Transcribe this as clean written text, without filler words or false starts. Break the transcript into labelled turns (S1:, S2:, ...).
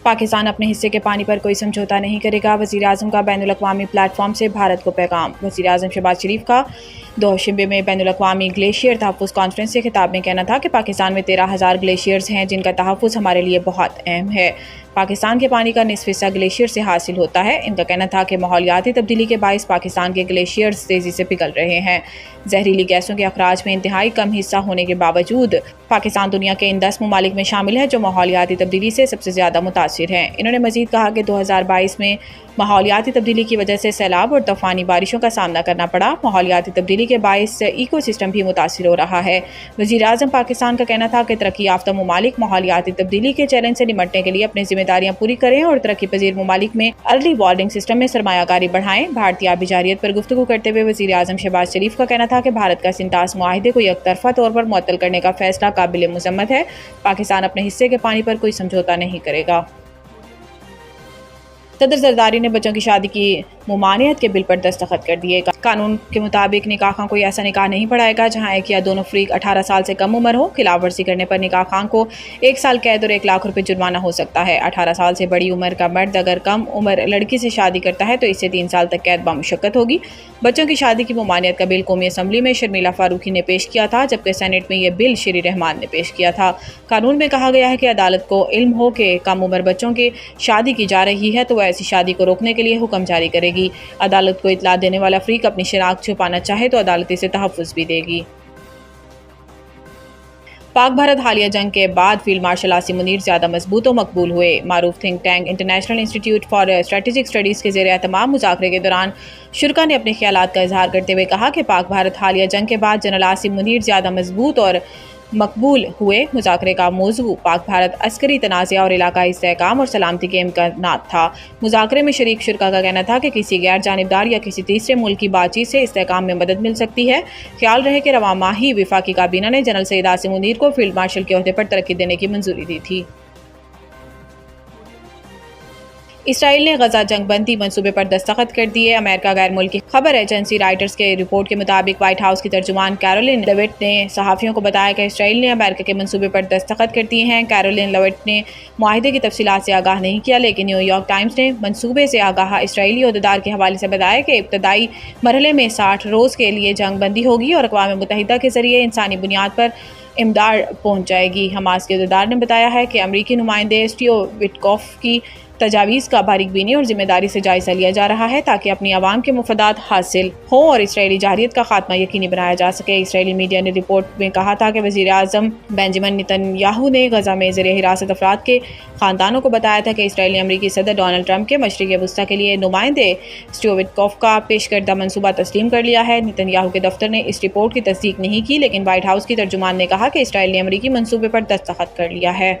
S1: پاکستان اپنے حصے کے پانی پر کوئی سمجھوتا نہیں کرے گا، وزیر اعظم کا بین الاقوامی پلیٹ فارم سے بھارت کو پیغام۔ وزیر اعظم شہباز شریف کا دوشنبے میں بین الاقوامی گلیشیئر تحفظ کانفرنس سے خطاب میں کہنا تھا کہ پاکستان میں 13,000 گلیشیئرز ہیں جن کا تحفظ ہمارے لیے بہت اہم ہے۔ پاکستان کے پانی کا نصف حصہ گلیشیئر سے حاصل ہوتا ہے۔ ان کا کہنا تھا کہ ماحولیاتی تبدیلی کے باعث پاکستان کے گلیشیئرز تیزی سے پگھل رہے ہیں۔ زہریلی گیسوں کے اخراج میں انتہائی کم حصہ ہونے کے باوجود پاکستان دنیا کے ان 10 ممالک میں شامل ہے جو ماحولیاتی تبدیلی سے سب سے زیادہ متاثر ہیں۔ انہوں نے مزید کہا کہ 2022 میں ماحولیاتی تبدیلی کی وجہ سے سیلاب اور طوفانی بارشوں کا سامنا کرنا پڑا۔ ماحولیاتی تبدیلی کے باعث ایکو سسٹم بھی متاثر ہو رہا ہے۔ وزیر اعظم پاکستان کا کہنا تھا کہ ترقی یافتہ ممالک ماحولیاتی تبدیلی کے چیلنج سے نمٹنے کے لیے اپنی ذمہ داریاں پوری کریں اور ترقی پذیر ممالک میں ارلی وارننگ سسٹم میں سرمایہ کاری بڑھائیں۔ بھارتی آبی جارحیت پر گفتگو کرتے ہوئے وزیر اعظم شہباز شریف کا کہنا تھا کہ بھارت کا سنٹاس معاہدے کو یک طرفہ طور پر معطل کرنے کا فیصلہ قابل مذمت ہے۔ پاکستان اپنے حصے کے پانی پر کوئی سمجھوتا نہیں کرے گا۔ صدر زرداری نے بچوں کی شادی کی ممانعت کے بل پر دستخط کر دیے۔ قانون کے مطابق نکاح خواہ کوئی ایسا نکاح نہیں پڑھائے گا جہاں ایک یا دونوں فریق 18 سال سے کم عمر ہو۔ خلاف ورزی کرنے پر نکاح خواہ کو 1 سال قید اور 1 لاکھ روپے جرمانہ ہو سکتا ہے۔ 18 سال سے بڑی عمر کا مرد اگر کم عمر لڑکی سے شادی کرتا ہے تو اس سے 3 سال تک قید بمشقت ہوگی۔ بچوں کی شادی کی ممانعت کا بل قومی اسمبلی میں شرمیلا فاروقی نے پیش کیا تھا جبکہ سینیٹ میں یہ بل شری رحمان نے پیش کیا تھا۔ قانون میں کہا گیا ہے کہ عدالت کو علم ہو کہ کم عمر بچوں کی شادی کی جا رہی ہے تو وہ ایسی شادی کو روکنے کے لیے حکم جاری کرے گی۔ عدالت کو اطلاع دینے والا فریق اپنی شناخت چھپانا چاہے تو عدالت اسے تحفظ بھی دے گی۔ پاک بھارت حالیہ جنگ کے بعد فیلڈ مارشل عاصم منیر زیادہ مضبوط و مقبول ہوئے۔ معروف تھنک ٹینک انٹرنیشنل انسٹی ٹیوٹ فار اسٹریٹجک اسٹڈیز کے زیر اہتمام مذاکرے کے دوران شرکا نے اپنے خیالات کا اظہار کرتے ہوئے کہا کہ پاک بھارت حالیہ جنگ کے بعد جنرل عاصم منیر زیادہ مضبوط اور مقبول ہوئے۔ مذاکرے کا موضوع پاک بھارت عسکری تنازع اور علاقائی استحکام اور سلامتی کے امکانات تھا۔ مذاکرے میں شریک شرکا کا کہنا تھا کہ کسی غیر جانبدار یا کسی تیسرے ملک کی بات چیت سے استحکام میں مدد مل سکتی ہے۔ خیال رہے کہ رواں ماہ ہی وفاقی کابینہ نے جنرل سید عاصم منیر کو فیلڈ مارشل کے عہدے پر ترقی دینے کی منظوری دی تھی۔ اسرائیل نے غزہ جنگ بندی منصوبے پر دستخط کر دیے۔ امریکہ غیر ملکی خبر ایجنسی رائٹرز کے رپورٹ کے مطابق وائٹ ہاؤس کی ترجمان کیرولین لیوٹ نے صحافیوں کو بتایا کہ اسرائیل نے امریکہ کے منصوبے پر دستخط کر دیے ہیں۔ کیرولین لیوٹ نے معاہدے کی تفصیلات سے آگاہ نہیں کیا لیکن نیو یارک ٹائمز نے منصوبے سے آگاہ اسرائیلی عہدیدار کے حوالے سے بتایا کہ ابتدائی مرحلے میں 60 روز کے لیے جنگ بندی ہوگی اور اقوام متحدہ کے ذریعے انسانی بنیاد پر امداد پہنچ جائے گی۔ حماس کے عہدیدار نے بتایا ہے کہ امریکی نمائندے اسٹیو وٹکوف کی تجاویز کا باریک بینی اور ذمہ داری سے جائزہ لیا جا رہا ہے تاکہ اپنی عوام کے مفادات حاصل ہوں اور اسرائیلی جارحیت کا خاتمہ یقینی بنایا جا سکے۔ اسرائیلی میڈیا نے رپورٹ میں کہا تھا کہ وزیر اعظم بنجامن نتن یاہو نے غزہ میں زیر حراست افراد کے خاندانوں کو بتایا تھا کہ اسرائیلی امریکی صدر ڈونلڈ ٹرمپ کے مشرق وسطیٰ کے لیے نمائندے اسٹیو وٹکوف کا پیش کردہ منصوبہ تسلیم کر لیا ہے۔ نتن یاہو کے دفتر نے اس رپورٹ کی تصدیق نہیں کی لیکن وائٹ ہاؤس کی ترجمان نے کہا کہ اسرائیل نے امریکی منصوبے پر دستخط کر لیا ہے۔